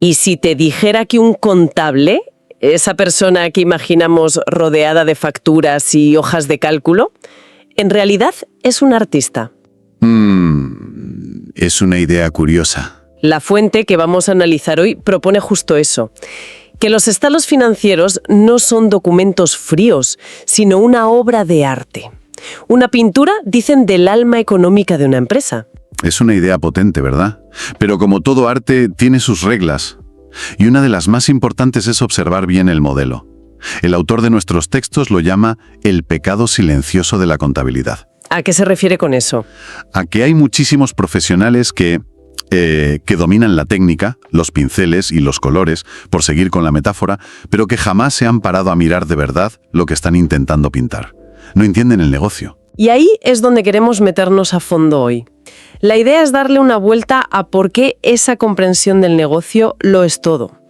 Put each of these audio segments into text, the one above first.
Y si te dijera que un contable, esa persona que imaginamos rodeada de facturas y hojas de cálculo, en realidad es un artista. Es una idea curiosa. La fuente que vamos a analizar hoy propone justo eso, que los estados financieros no son documentos fríos, sino una obra de arte. Una pintura, dicen, del alma económica de una empresa. Es una idea potente, ¿verdad? Pero como todo arte, tiene sus reglas. Y una de las más importantes es observar bien el modelo. El autor de nuestros textos lo llama el pecado silencioso de la contabilidad. ¿A qué se refiere con eso? A que hay muchísimos profesionales que dominan la técnica, los pinceles y los colores, por seguir con la metáfora, pero que jamás se han parado a mirar de verdad lo que están intentando pintar. No entienden el negocio. Y ahí es donde queremos meternos a fondo hoy. La idea es darle una vuelta a por qué esa comprensión del negocio lo es todo.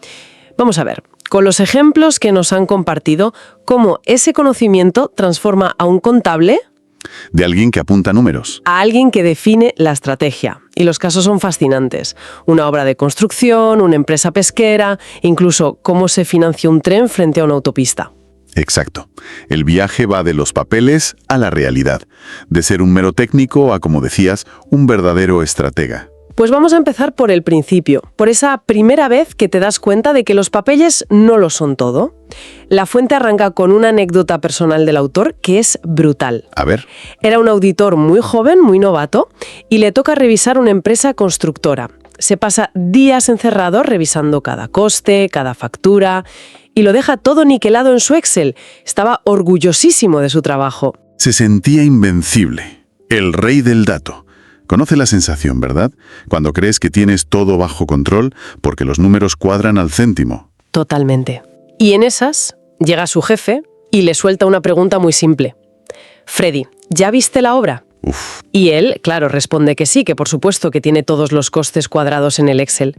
Vamos a ver, con los ejemplos que nos han compartido, cómo ese conocimiento transforma a un contable De alguien que apunta números. a alguien que define la estrategia. Y los casos son fascinantes. Una obra de construcción, una empresa pesquera, incluso cómo se financia un tren frente a una autopista. Exacto. El viaje va de los papeles a la realidad. De ser un mero técnico a, como decías, un verdadero estratega. Pues vamos a empezar por el principio, por esa primera vez que te das cuenta de que los papeles no lo son todo. La fuente arranca con una anécdota personal del autor que es brutal. A ver. Era un auditor muy joven, muy novato, y le toca revisar una empresa constructora. Se pasa días encerrado revisando cada coste, cada factura, y lo deja todo niquelado en su Excel. Estaba orgullosísimo de su trabajo. Se sentía invencible. El rey del dato. Conoce la sensación, ¿verdad? Cuando crees que tienes todo bajo control porque los números cuadran al céntimo. Totalmente. Y en esas llega su jefe y le suelta una pregunta muy simple. Freddy, ¿ya viste la obra? Uf. Y él, claro, responde que sí, que por supuesto que tiene todos los costes cuadrados en el Excel.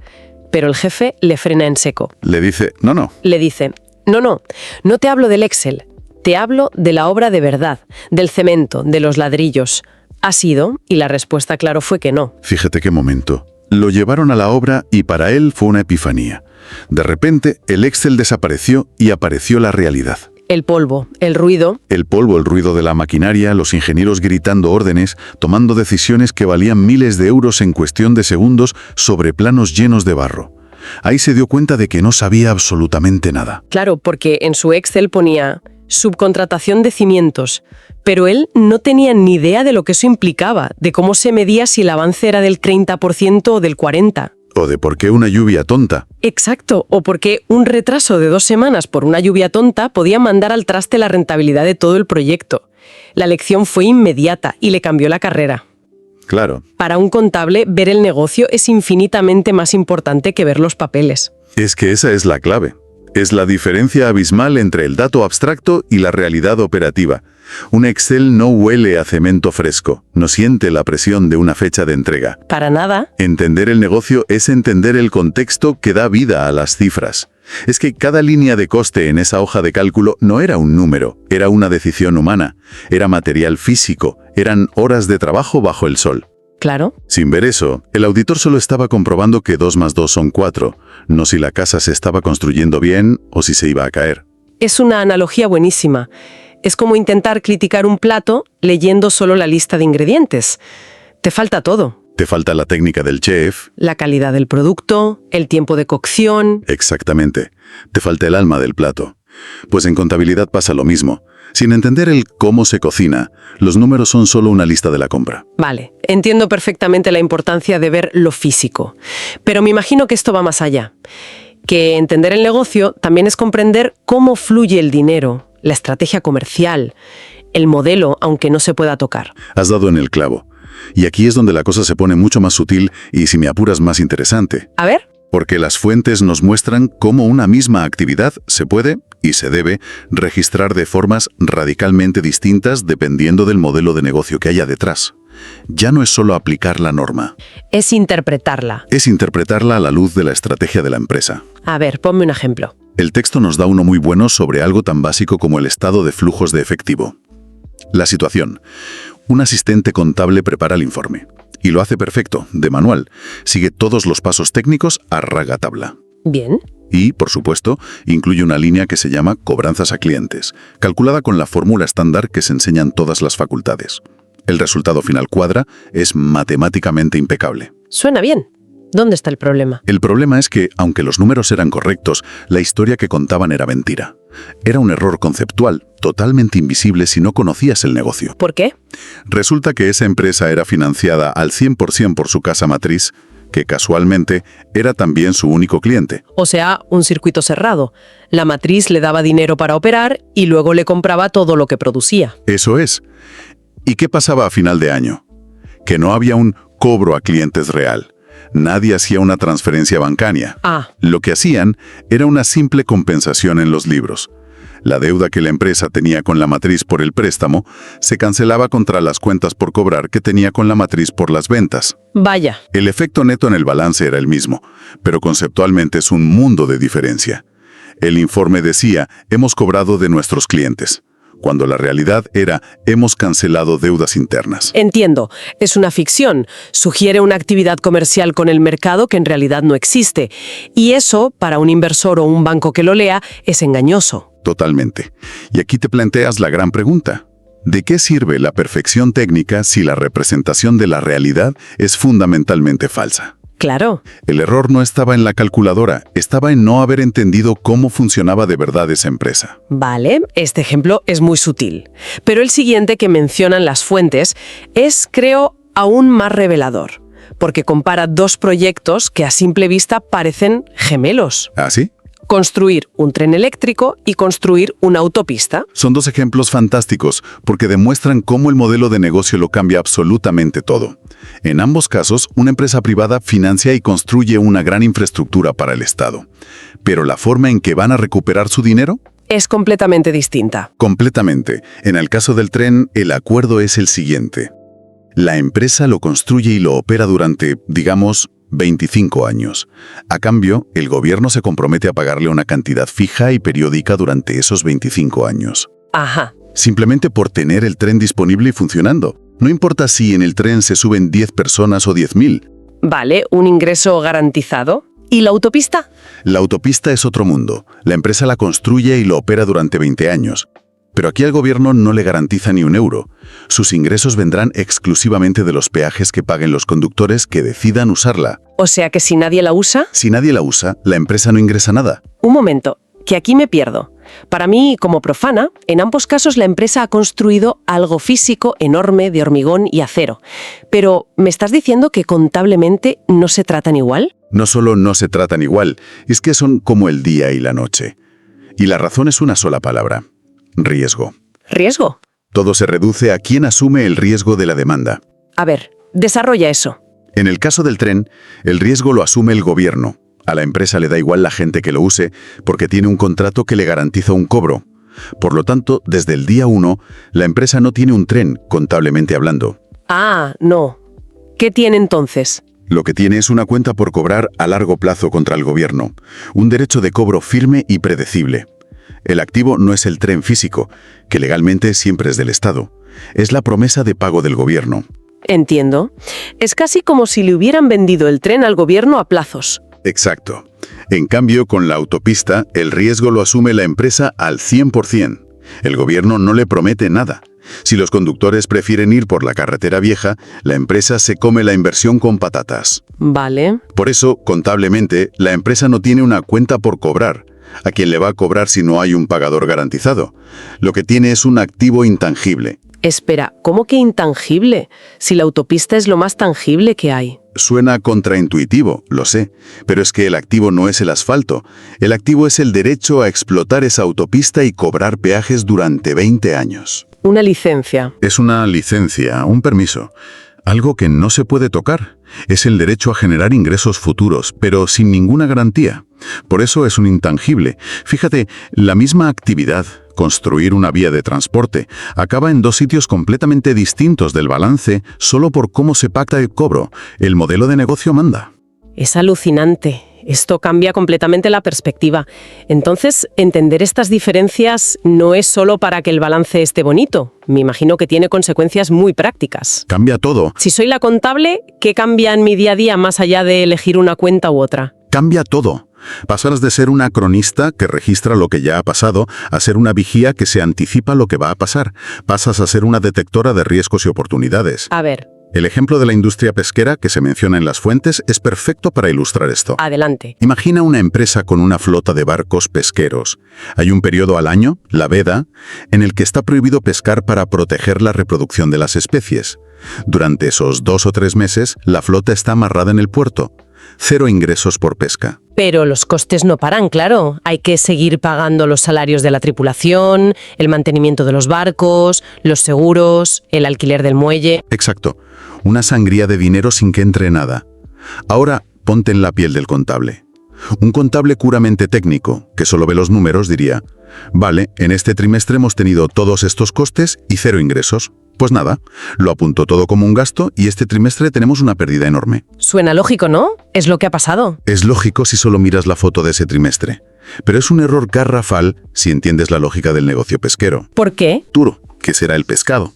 Pero el jefe le frena en seco. Le dice, no. Le dice, no te hablo del Excel, te hablo de la obra de verdad, del cemento, de los ladrillos. ¿Ha sido? Y la respuesta, claro, fue que no. Fíjate qué momento. Lo llevaron a la obra y para él fue una epifanía. De repente, el Excel desapareció y apareció la realidad. El polvo, el ruido. El polvo, el ruido de la maquinaria, los ingenieros gritando órdenes, tomando decisiones que valían miles de euros en cuestión de segundos sobre planos llenos de barro. Ahí se dio cuenta de que no sabía absolutamente nada. Claro, porque en su Excel ponía subcontratación de cimientos, pero él no tenía ni idea de lo que eso implicaba, de cómo se medía si el avance era del 30% o del 40%. O de por qué una lluvia tonta. Exacto, o por qué un retraso de 2 semanas por una lluvia tonta podía mandar al traste la rentabilidad de todo el proyecto. La lección fue inmediata y le cambió la carrera. Claro. Para un contable, ver el negocio es infinitamente más importante que ver los papeles. Es que esa es la clave. Es la diferencia abismal entre el dato abstracto y la realidad operativa. Un Excel no huele a cemento fresco, no siente la presión de una fecha de entrega. Para nada. Entender el negocio es entender el contexto que da vida a las cifras. Es que cada línea de coste en esa hoja de cálculo no era un número, era una decisión humana, era material físico, eran horas de trabajo bajo el sol. Claro. Sin ver eso, el auditor solo estaba comprobando que 2 más 2 son 4, no si la casa se estaba construyendo bien o si se iba a caer. Es una analogía buenísima. Es como intentar criticar un plato leyendo solo la lista de ingredientes. Te falta todo. Te falta la técnica del chef. La calidad del producto, el tiempo de cocción. Exactamente. Te falta el alma del plato. Pues en contabilidad pasa lo mismo. Sin entender el cómo se cocina, los números son solo una lista de la compra. Vale, entiendo perfectamente la importancia de ver lo físico. Pero me imagino que esto va más allá. Que entender el negocio también es comprender cómo fluye el dinero, la estrategia comercial, el modelo, aunque no se pueda tocar. Has dado en el clavo. Y aquí es donde la cosa se pone mucho más sutil y, si me apuras, más interesante. A ver. Porque las fuentes nos muestran cómo una misma actividad se puede, y se debe, registrar de formas radicalmente distintas dependiendo del modelo de negocio que haya detrás. Ya no es solo aplicar la norma. Es interpretarla. Es interpretarla a la luz de la estrategia de la empresa. A ver, ponme un ejemplo. El texto nos da uno muy bueno sobre algo tan básico como el estado de flujos de efectivo. La situación. Un asistente contable prepara el informe. Y lo hace perfecto, de manual. Sigue todos los pasos técnicos a rajatabla. Bien. Y, por supuesto, incluye una línea que se llama cobranzas a clientes, calculada con la fórmula estándar que se enseña en todas las facultades. El resultado final cuadra, es matemáticamente impecable. Suena bien. ¿Dónde está el problema? El problema es que, aunque los números eran correctos, la historia que contaban era mentira. Era un error conceptual, totalmente invisible si no conocías el negocio. ¿Por qué? Resulta que esa empresa era financiada al 100% por su casa matriz, que casualmente era también su único cliente. O sea, un circuito cerrado. La matriz le daba dinero para operar y luego le compraba todo lo que producía. Eso es. ¿Y qué pasaba a final de año? Que no había un cobro a clientes real. Nadie hacía una transferencia bancaria. Lo que hacían era una simple compensación en los libros. La deuda que la empresa tenía con la matriz por el préstamo se cancelaba contra las cuentas por cobrar que tenía con la matriz por las ventas. Vaya. El efecto neto en el balance era el mismo, pero conceptualmente es un mundo de diferencia. El informe decía, hemos cobrado de nuestros clientes, cuando la realidad era, hemos cancelado deudas internas. Entiendo. Es una ficción. Sugiere una actividad comercial con el mercado que en realidad no existe. Y eso, para un inversor o un banco que lo lea, es engañoso. Totalmente. Y aquí te planteas la gran pregunta. ¿De qué sirve la perfección técnica si la representación de la realidad es fundamentalmente falsa? Claro. El error no estaba en la calculadora, estaba en no haber entendido cómo funcionaba de verdad esa empresa. Vale, este ejemplo es muy sutil. Pero el siguiente que mencionan las fuentes es, creo, aún más revelador, porque compara dos proyectos que a simple vista parecen gemelos. ¿Ah, sí? Construir un tren eléctrico y construir una autopista. Son dos ejemplos fantásticos porque demuestran cómo el modelo de negocio lo cambia absolutamente todo. En ambos casos, una empresa privada financia y construye una gran infraestructura para el Estado. Pero la forma en que van a recuperar su dinero es completamente distinta. Completamente. En el caso del tren, el acuerdo es el siguiente. La empresa lo construye y lo opera durante, digamos, 25 años. A cambio, el gobierno se compromete a pagarle una cantidad fija y periódica durante esos 25 años. Ajá. Simplemente por tener el tren disponible y funcionando. No importa si en el tren se suben 10 personas o 10.000. Vale, un ingreso garantizado. ¿Y la autopista? La autopista es otro mundo. La empresa la construye y lo opera durante 20 años. Pero aquí al gobierno no le garantiza ni un euro. Sus ingresos vendrán exclusivamente de los peajes que paguen los conductores que decidan usarla. O sea que si nadie la usa... Si nadie la usa, la empresa no ingresa nada. Un momento, que aquí me pierdo. Para mí, como profana, en ambos casos la empresa ha construido algo físico enorme de hormigón y acero. Pero, ¿me estás diciendo que contablemente no se tratan igual? No solo no se tratan igual, es que son como el día y la noche. Y la razón es una sola palabra. Riesgo. ¿Riesgo? Todo se reduce a quién asume el riesgo de la demanda. A ver, desarrolla eso. En el caso del tren, el riesgo lo asume el gobierno. A la empresa le da igual la gente que lo use porque tiene un contrato que le garantiza un cobro. Por lo tanto, desde el día 1, la empresa no tiene un tren, contablemente hablando. Ah, no. ¿Qué tiene entonces? Lo que tiene es una cuenta por cobrar a largo plazo contra el gobierno. Un derecho de cobro firme y predecible. El activo no es el tren físico, que legalmente siempre es del Estado. Es la promesa de pago del gobierno. Entiendo. Es casi como si le hubieran vendido el tren al gobierno a plazos. Exacto. En cambio, con la autopista, el riesgo lo asume la empresa al 100%. El gobierno no le promete nada. Si los conductores prefieren ir por la carretera vieja, la empresa se come la inversión con patatas. Vale. Por eso, contablemente, la empresa no tiene una cuenta por cobrar. ¿A quién le va a cobrar si no hay un pagador garantizado? Lo que tiene es un activo intangible. Espera, ¿cómo que intangible? Si la autopista es lo más tangible que hay. Suena contraintuitivo, lo sé, pero es que el activo no es el asfalto. El activo es el derecho a explotar esa autopista y cobrar peajes durante 20 años. Una licencia. Es una licencia, un permiso. Algo que no se puede tocar. Es el derecho a generar ingresos futuros, pero sin ninguna garantía. Por eso es un intangible. Fíjate, la misma actividad, construir una vía de transporte, acaba en dos sitios completamente distintos del balance solo por cómo se pacta el cobro. El modelo de negocio manda. Es alucinante. Esto cambia completamente la perspectiva. Entonces, entender estas diferencias no es solo para que el balance esté bonito. Me imagino que tiene consecuencias muy prácticas. Cambia todo. Si soy la contable, ¿qué cambia en mi día a día más allá de elegir una cuenta u otra? Cambia todo. Pasarás de ser una cronista que registra lo que ya ha pasado a ser una vigía que se anticipa lo que va a pasar. Pasas a ser una detectora de riesgos y oportunidades. A ver, El ejemplo de la industria pesquera que se menciona en las fuentes es perfecto para ilustrar esto. adelante. Imagina una empresa con una flota de barcos pesqueros. Hay un periodo al año, la veda, en el que está prohibido pescar para proteger la reproducción de las especies. Durante esos 2 o 3 meses, la flota está amarrada en el puerto. 0 ingresos por pesca. Pero los costes no paran, claro. Hay que seguir pagando los salarios de la tripulación, el mantenimiento de los barcos, los seguros, el alquiler del muelle. Exacto. Una sangría de dinero sin que entre nada. Ahora, ponte en la piel del contable. Un contable puramente técnico, que solo ve los números, diría: vale, en este trimestre hemos tenido todos estos costes y 0 ingresos. Pues nada, lo apuntó todo como un gasto y este trimestre tenemos una pérdida enorme. Suena lógico, ¿no? Es lo que ha pasado. Es lógico si solo miras la foto de ese trimestre. Pero es un error garrafal si entiendes la lógica del negocio pesquero. ¿Por qué? Turo, que será el pescado.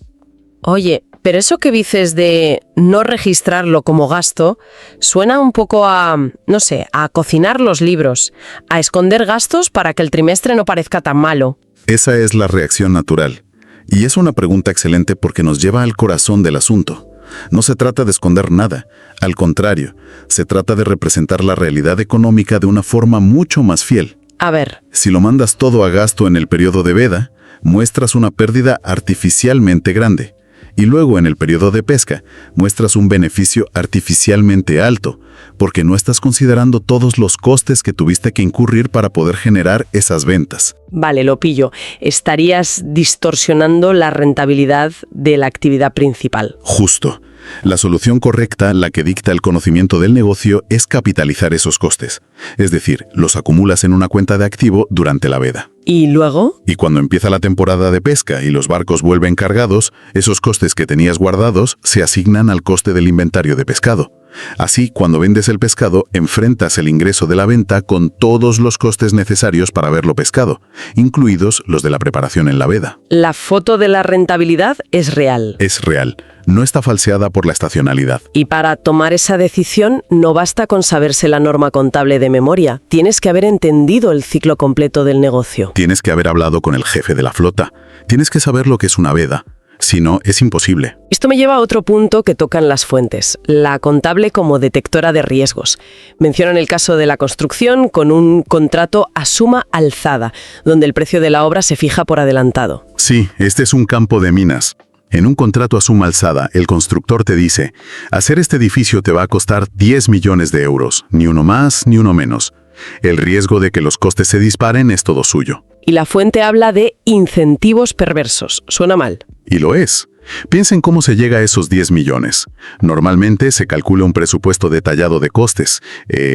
Oye, pero eso que dices de no registrarlo como gasto, suena un poco a, no sé, a cocinar los libros, a esconder gastos para que el trimestre no parezca tan malo. Esa es la reacción natural. Y es una pregunta excelente porque nos lleva al corazón del asunto. No se trata de esconder nada. Al contrario, se trata de representar la realidad económica de una forma mucho más fiel. A ver, Si lo mandas todo a gasto en el periodo de veda, muestras una pérdida artificialmente grande. Y luego en el periodo de pesca, muestras un beneficio artificialmente alto, porque no estás considerando todos los costes que tuviste que incurrir para poder generar esas ventas. vale, lo pillo. Estarías distorsionando la rentabilidad de la actividad principal. Justo. La solución correcta, la que dicta el conocimiento del negocio, es capitalizar esos costes. Es decir, los acumulas en una cuenta de activo durante la veda. ¿Y luego? Y cuando empieza la temporada de pesca y los barcos vuelven cargados, esos costes que tenías guardados se asignan al coste del inventario de pescado. Así, cuando vendes el pescado, enfrentas el ingreso de la venta con todos los costes necesarios para haberlo pescado, incluidos los de la preparación en la veda. La foto de la rentabilidad es real. Es real, no está falseada por la estacionalidad. Y para tomar esa decisión no basta con saberse la norma contable de memoria. Tienes que haber entendido el ciclo completo del negocio. Tienes que haber hablado con el jefe de la flota. Tienes que saber lo que es una veda. Si no, es imposible. Esto me lleva a otro punto que tocan las fuentes, la contable como detectora de riesgos. Mencionan el caso de la construcción con un contrato a suma alzada, donde el precio de la obra se fija por adelantado. Sí, este es un campo de minas. En un contrato a suma alzada, el constructor te dice: hacer este edificio te va a costar 10 millones de euros, ni uno más ni uno menos. El riesgo de que los costes se disparen es todo suyo. Y la fuente habla de incentivos perversos. ¿Suena mal? Y lo es. Piensen cómo se llega a esos 10 millones. Normalmente se calcula un presupuesto detallado de costes,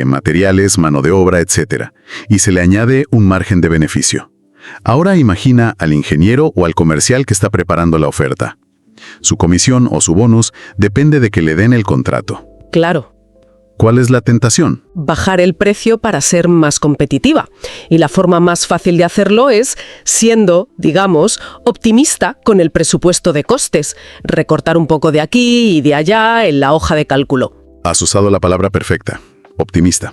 materiales, mano de obra, etc. Y se le añade un margen de beneficio. Ahora imagina al ingeniero o al comercial que está preparando la oferta. Su comisión o su bonus depende de que le den el contrato. Claro. ¿Cuál es la tentación? Bajar el precio para ser más competitiva. Y la forma más fácil de hacerlo es siendo, digamos, optimista con el presupuesto de costes. Recortar un poco de aquí y de allá en la hoja de cálculo. Has usado la palabra perfecta. Optimista.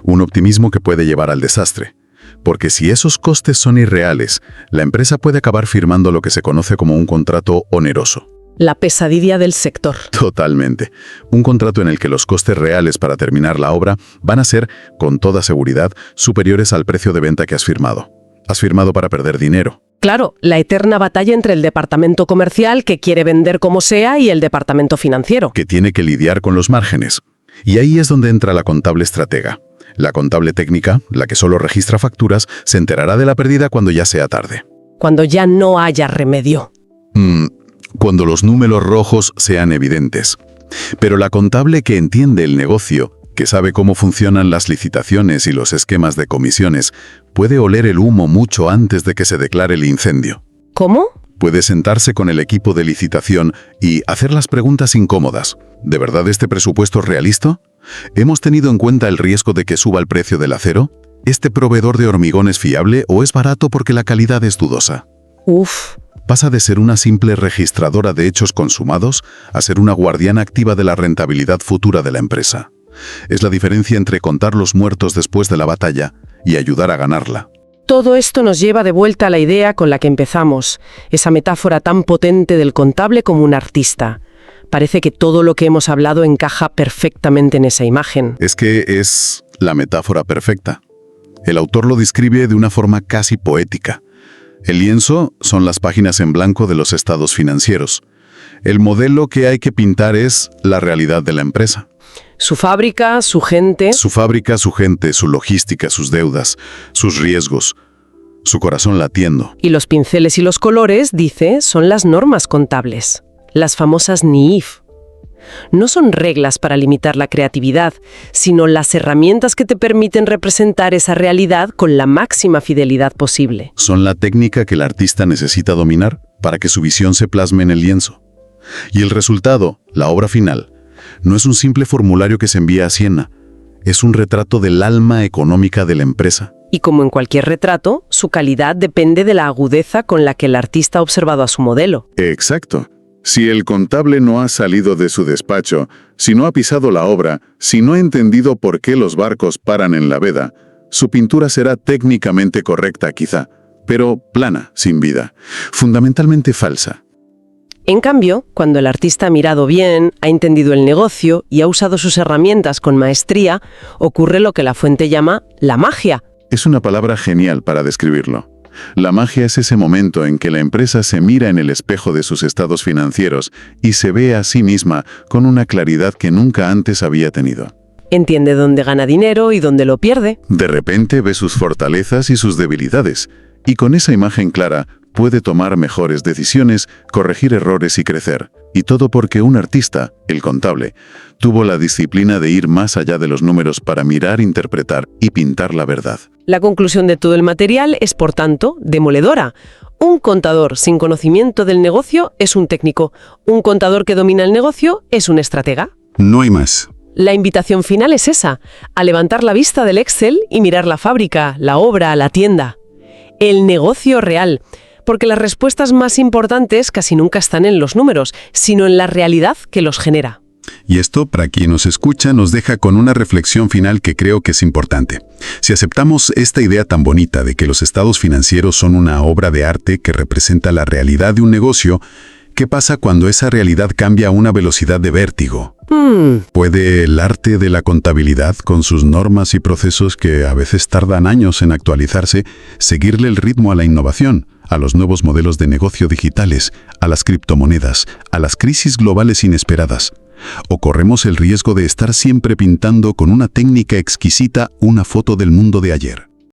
Un optimismo que puede llevar al desastre. Porque si esos costes son irreales, la empresa puede acabar firmando lo que se conoce como un contrato oneroso. La pesadilla del sector. Totalmente. Un contrato en el que los costes reales para terminar la obra van a ser, con toda seguridad, superiores al precio de venta que has firmado. Has firmado para perder dinero. Claro, la eterna batalla entre el departamento comercial, que quiere vender como sea, y el departamento financiero. Que tiene que lidiar con los márgenes. Y ahí es donde entra la contable estratega. La contable técnica, la que solo registra facturas, se enterará de la pérdida cuando ya sea tarde. Cuando ya no haya remedio. Cuando los números rojos sean evidentes. Pero la contable que entiende el negocio, que sabe cómo funcionan las licitaciones y los esquemas de comisiones, puede oler el humo mucho antes de que se declare el incendio. ¿Cómo? Puede sentarse con el equipo de licitación y hacer las preguntas incómodas. ¿De verdad este presupuesto es realista? ¿Hemos tenido en cuenta el riesgo de que suba el precio del acero? ¿Este proveedor de hormigón es fiable o es barato porque la calidad es dudosa? Uf. Pasa de ser una simple registradora de hechos consumados a ser una guardiana activa de la rentabilidad futura de la empresa. Es la diferencia entre contar los muertos después de la batalla y ayudar a ganarla. Todo esto nos lleva de vuelta a la idea con la que empezamos, esa metáfora tan potente del contable como un artista. Parece que todo lo que hemos hablado encaja perfectamente en esa imagen. Es que es la metáfora perfecta. El autor lo describe de una forma casi poética. El lienzo son las páginas en blanco de los estados financieros. El modelo que hay que pintar es la realidad de la empresa. Su fábrica, su gente. Su fábrica, su gente, su logística, sus deudas, sus riesgos, su corazón latiendo. Y los pinceles y los colores, dice, son las normas contables. Las famosas NIIF. No son reglas para limitar la creatividad, sino las herramientas que te permiten representar esa realidad con la máxima fidelidad posible. Son la técnica que el artista necesita dominar para que su visión se plasme en el lienzo. Y el resultado, la obra final, no es un simple formulario que se envía a Siena, es un retrato del alma económica de la empresa. Y como en cualquier retrato, su calidad depende de la agudeza con la que el artista ha observado a su modelo. Exacto. Si el contable no ha salido de su despacho, si no ha pisado la obra, si no ha entendido por qué los barcos paran en la veda, su pintura será técnicamente correcta quizá, pero plana, sin vida, fundamentalmente falsa. En cambio, cuando el artista ha mirado bien, ha entendido el negocio y ha usado sus herramientas con maestría, ocurre lo que la fuente llama la magia. Es una palabra genial para describirlo. La magia es ese momento en que la empresa se mira en el espejo de sus estados financieros y se ve a sí misma con una claridad que nunca antes había tenido. Entiende dónde gana dinero y dónde lo pierde. De repente ve sus fortalezas y sus debilidades, y con esa imagen clara puede tomar mejores decisiones, corregir errores y crecer. Y todo porque un artista, el contable, tuvo la disciplina de ir más allá de los números para mirar, interpretar y pintar la verdad. La conclusión de todo el material es, por tanto, demoledora. Un contador sin conocimiento del negocio es un técnico. Un contador que domina el negocio es un estratega. No hay más. La invitación final es esa, a levantar la vista del Excel y mirar la fábrica, la obra, la tienda. El negocio real. Porque las respuestas más importantes casi nunca están en los números, sino en la realidad que los genera. Y esto, para quien nos escucha, nos deja con una reflexión final que creo que es importante. Si aceptamos esta idea tan bonita de que los estados financieros son una obra de arte que representa la realidad de un negocio, ¿qué pasa cuando esa realidad cambia a una velocidad de vértigo? ¿Puede el arte de la contabilidad, con sus normas y procesos que a veces tardan años en actualizarse, seguirle el ritmo a la innovación, a los nuevos modelos de negocio digitales, a las criptomonedas, a las crisis globales inesperadas? ¿O corremos el riesgo de estar siempre pintando con una técnica exquisita una foto del mundo de ayer?